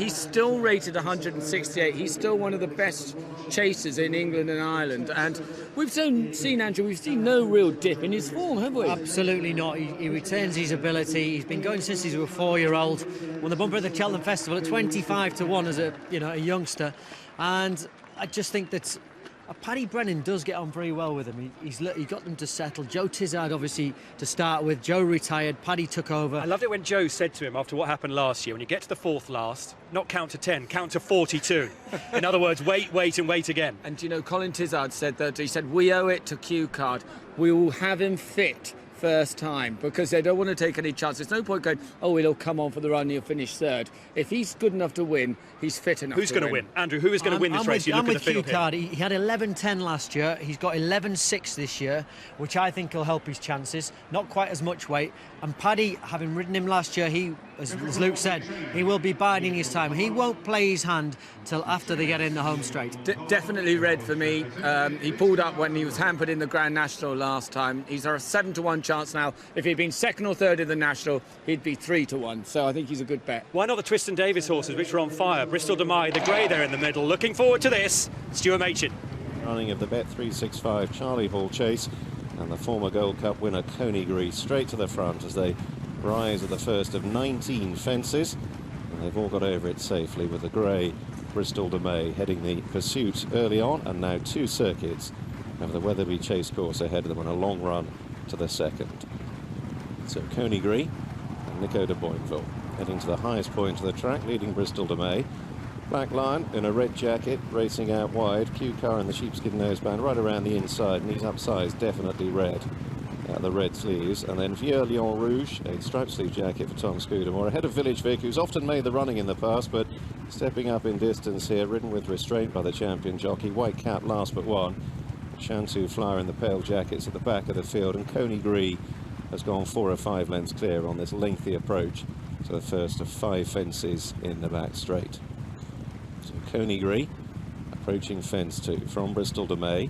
he's still rated 168. He's still one of the best chasers in England and Ireland. And we've seen, Andrew, we've seen no real dip in his form, have we? Absolutely not. He retains his ability. He's been going since he was a 4-year-old. Won the bumper at the Cheltenham Festival at 25 to 1 as a youngster. And I just think that Paddy Brennan does get on very well with him. He got them to settle. Joe Tizard, obviously, to start with. Joe retired. Paddy took over. I loved it when Joe said to him after what happened last year, when you get to the fourth last, not count to 10, count to 42. In other words, wait and wait again. And, you know, Colin Tizard said that, he said, we owe it to Q Card. We will have him fit first time, because they don't want to take any chances. There's no point going, oh, he'll come on for the run, he'll finish third. If he's good enough to win, he's fit enough. Who's going to win? Andrew, who is going to win this race? I'm with Q Card. He had 11.10 last year. He's got 11.6 this year, which I think will help his chances. Not quite as much weight. And Paddy, having ridden him last year, he, as Luke said, he will be biding his time. He won't play his hand till after they get in the home straight. Definitely red for me. He pulled up when he was hampered in the Grand National last time. He's a 7 to 1 chance now. If he'd been second or third in the National, he'd be 3 to 1. So I think he's a good bet. Why not the Twiston Davis horses, which are on fire? Bristol Demai, the grey there in the middle. Looking forward to this. Stuart Machin. Running of the Bet365 Charlie Hall Chase, and the former Gold Cup winner Coneygree straight to the front as they rise at the first of 19 fences, and they've all got over it safely with the grey Bristol Demai heading the pursuit early on, and now 2 circuits of the Wetherby chase course ahead of them on a long run to the second. So Coneygree and Nico de Boinville heading to the highest point of the track, leading Bristol Demai. Blaklion in a red jacket racing out wide. Q Car in the sheepskin noseband right around the inside, and he's upsized, definitely red. The red sleeves, and then Blaklion Rouge, a striped sleeve jacket for Tom Scudamore, ahead of Village Vic, who's often made the running in the past, but stepping up in distance here, ridden with restraint by the champion jockey. White cap last but one. Shantou Flower in the pale jackets at the back of the field, and Coneygree has gone 4 or 5 lengths clear on this lengthy approach to the first of 5 fences in the back straight. So Coneygree approaching fence 2 from Bristol Demai.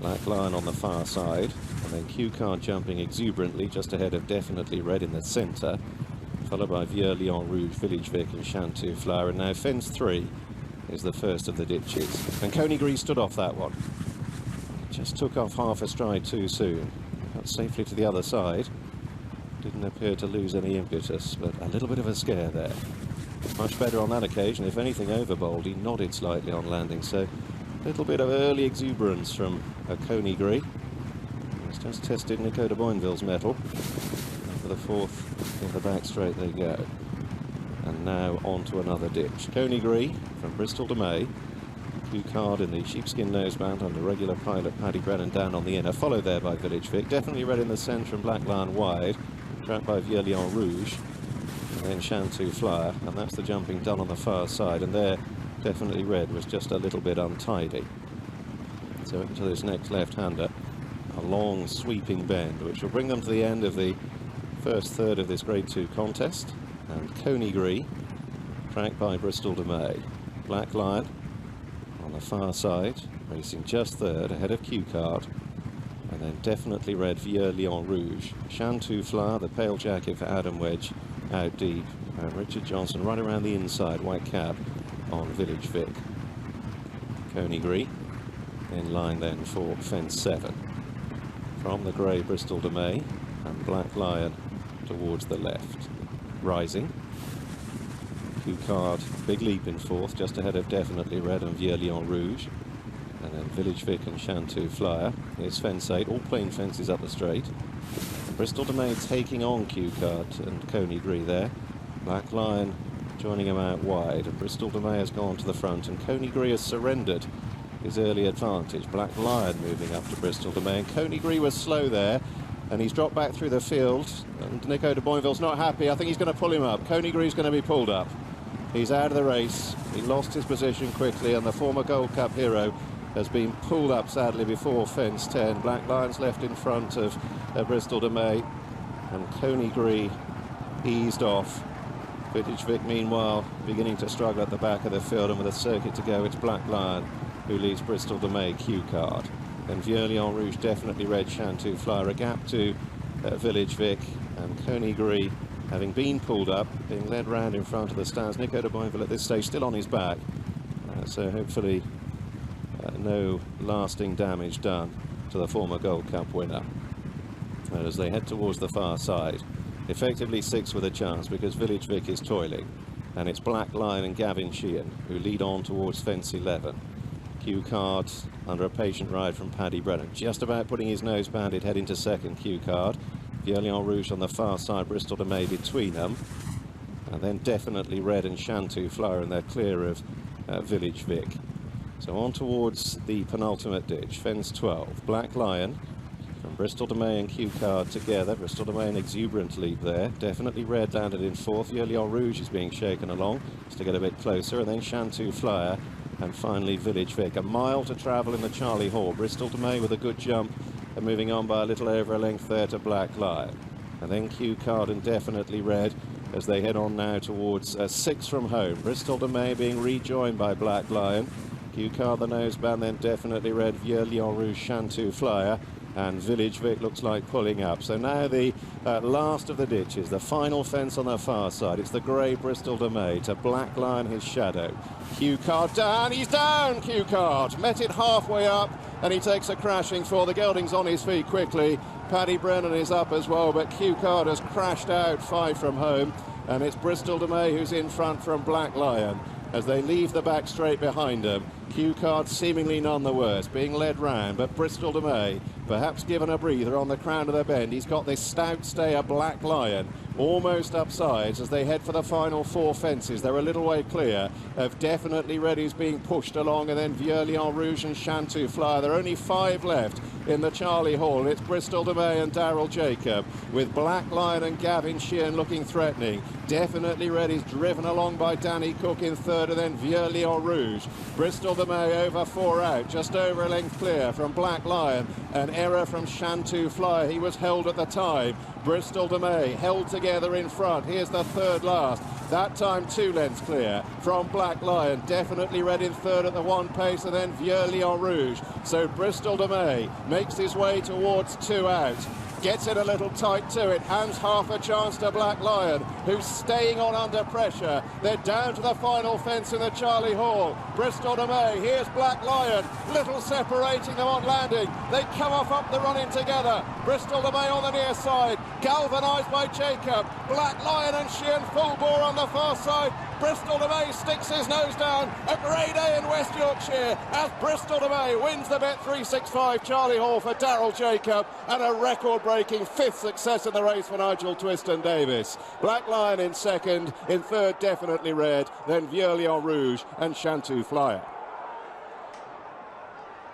Blaklion on the far side, and then Q Card jumping exuberantly just ahead of Definitely Red in the centre, followed by Blaklion Rouge, Village Vic and Shantou Flower. And now fence 3 is the first of the ditches, and Coneygree stood off that one. Just took off half a stride too soon. Got safely to the other side. Didn't appear to lose any impetus, but a little bit of a scare there. Much better on that occasion. If anything, overbold. He nodded slightly on landing, so a little bit of early exuberance from Coneygree. He's just tested Nico de Boinville's mettle. And for the 4th in the back straight they go. And now on to another ditch. Coneygree from Bristol Demai. Q Card in the sheepskin noseband under regular pilot Paddy Brennan down on the inner, followed there by Village Vic. Definitely Red in the centre and Blaklion wide, trapped by Blaklion Rouge, and then Shantou Flower, and that's the jumping done on the far side, and there Definitely Red was just a little bit untidy. So into this next left-hander, a long sweeping bend, which will bring them to the end of the first third of this Grade 2 contest, and Coneygree, tracked by Bristol Demai. Blaklion on the far side, racing just third ahead of Q Card, and then Definitely Red for Blaklion Rouge. Shantou Flower, the pale jacket for Adam Wedge, out deep, and Richard Johnson right around the inside, white cap on Village Vic. Coneygree in line then for fence 7 from the grey Bristol Demai, and Blaklion towards the left. Rising, Q Card, big leap in 4th, just ahead of Definitely Red and Blaklion Rouge, and then Village Vic and Shantou Flower. Here's fence 8, all plain fences up the straight. Bristol Demai taking on Q Card and Coneygree there. Blaklion joining him out wide, and Bristol Demai has gone to the front, and Coneygree has surrendered his early advantage. Blaklion moving up to Bristol Demai, and Coneygree was slow there, and he's dropped back through the field, and Nico de Boinville's not happy. I think he's going to pull him up. Coneygree going to be pulled up. He's out of the race. He lost his position quickly, and the former Gold Cup hero has been pulled up sadly before fence 10. Blaklion's left in front of Bristol Demai, and Coneygree eased off. Village Vic meanwhile beginning to struggle at the back of the field, and with a circuit to go, it's Blaklion who leads Bristol Demai. Q Card, then Blaklion Rouge, Definitely Red, Shantou Flower, a gap to Village Vic, and Coneygree having been pulled up, being led round in front of the stands. Nico de Boinville at this stage still on his back, so hopefully no lasting damage done to the former Gold Cup winner. And as they head towards the far side, effectively 6 with a chance, because Village Vic is toiling, and it's Blaklion and Gavin Sheehan who lead on towards fence 11. Q Card under a patient ride from Paddy Brennan, just about putting his nose banded head into second. Q Card, Vieux-Lion Rouge on the far side, Bristol de May between them, and then definitely Red and Chantou Flyer, and they're clear of Village Vic. So on towards the penultimate ditch, fence 12. Blaklion from Bristol de May and Q Card together. Bristol de May an exuberant lead there. Definitely Red landed in 4th. Vieux-Lion Rouge is being shaken along just to get a bit closer, and then Chantou Flyer, and finally Village Vic. A mile to travel in the Charlie Hall. Bristol de May with a good jump and moving on by a little over a length there to Blaklion. And then Q Card and definitely Red as they head on now towards 6 from home. Bristol de May being rejoined by Blaklion. Q Card the noseband, then definitely Red, Vieux-Lion Rouge, Chantou Flyer, and Village Vic looks like pulling up. So now the last of the ditches, the final fence on the far side. It's the grey Bristol de May to Blaklion, his shadow. Q Card down, he's down, Q Card. Met it halfway up, and he takes a crashing fall. The gelding's on his feet quickly. Paddy Brennan is up as well, but Q Card has crashed out 5 from home, and it's Bristol de May who's in front from Blaklion as they leave the back straight behind them. Q Card seemingly none the worse, being led round, but Bristol de May perhaps given a breather on the crown of the bend. He's got this stout stayer Blaklion almost upsides as they head for the final 4 fences. They're a little way clear of definitely Red, who's being pushed along, and then Vieux-Lion Rouge and Chantou Flyer. There are only 5 left in the Charlie Hall. It's Bristol de May and Daryl Jacob, with Blaklion and Gavin Sheehan looking threatening. Definitely Red is driven along by Danny Cook in 3rd, and then Vieux-Lion Rouge. Bristol de May over 4 out, just over a length clear from Blaklion. An error from Chantou Flyer, he was held at the time. Bristol de May held together in front. Here's the 3rd last. That time 2 lengths clear from Blaklion. Definitely Red in 3rd at the 1 pace, and then Vieux-Lion Rouge. So Bristol de May makes his way towards 2 out. Gets it a little tight to it, hands half a chance to Blaklion, who's staying on under pressure. They're down to the final fence in the Charlie Hall. Bristol de May, here's Blaklion, little separating them on landing. They come off up the running together. Bristol de May on the near side, galvanised by Jacob. Blaklion and Sheehan full bore on the far side. Bristol de May sticks his nose down. A great day in West Yorkshire as Bristol de May wins the Bet365 Charlie Hall for Daryl Jacob, and a record-breaking 5th success in the race for Nigel Twiston-Davis. Blaklion in 2nd, in 3rd definitely Red, then Vieux-Lion Rouge and Chantou Flyer.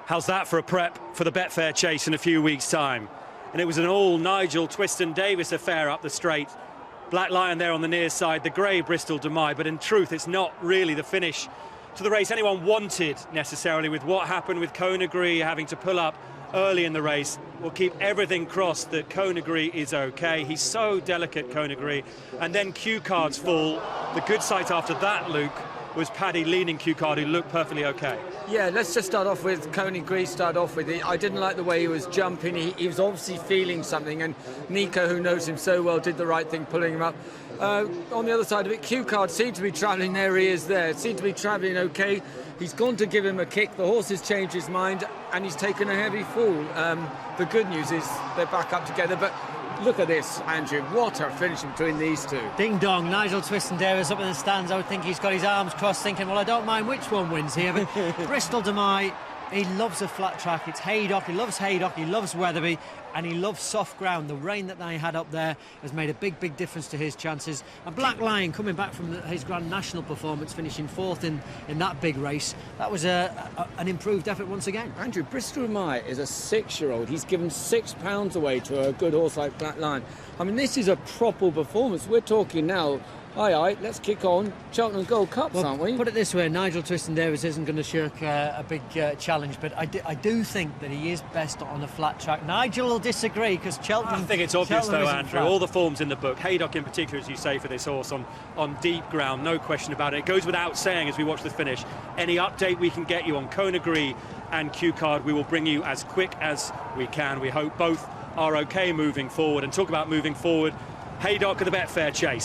How's that for a prep for the Betfair Chase in a few weeks' time? And it was an all Nigel Twiston-Davis affair up the straight. Blaklion there on the near side, the grey Bristol de May, but in truth it's not really the finish to the race anyone wanted necessarily, with what happened with Coneygree having to pull up early in the race. We'll keep everything crossed that Coneygree is okay. He's so delicate, Coneygree. And then Q Card's fall. The good sight after that, Luke, was Paddy leaning Q Card, who looked perfectly okay. Yeah, let's just start off with Coneygree. Start off with it. I didn't like the way he was jumping. He was obviously feeling something, and Nico, who knows him so well, did the right thing pulling him up. On the other side of it, Q Card seemed to be travelling. There he is there. Seemed to be travelling okay. He's gone to give him a kick. The horse has changed his mind, and he's taken a heavy fall. The good news is they're back up together, but look at this, Andrew. What a finish between these two. Ding dong, Nigel Twiston-Davis up in the stands. I would think he's got his arms crossed thinking, well, I don't mind which one wins here, but Bristol de May, he loves a flat track. It's Haydock, he loves Haydock, he loves Wetherby, and he loves soft ground. The rain that they had up there has made a big, big difference to his chances. And Blaklion coming back from his Grand National performance, finishing 4th in that big race. That was an improved effort once again. Andrew, Bristol de May is a 6-year-old. He's given £6 away to a good horse like Blaklion. I mean, this is a proper performance. We're talking now, aye, let's kick on Cheltenham Gold Cups, aren't we? Put it this way, Nigel Twiston-Davis isn't going to shirk a big challenge, but I do think that he is best on a flat track. Nigel will disagree, because Cheltenham... I think it's obvious, though, Andrew. Flat. All the forms in the book, Haydock in particular, as you say, for this horse on deep ground, no question about it. It goes without saying as we watch the finish. Any update we can get you on Coneygree and Q Card, we will bring you as quick as we can. We hope both are okay moving forward. And talk about moving forward, Haydock of the Betfair Chase.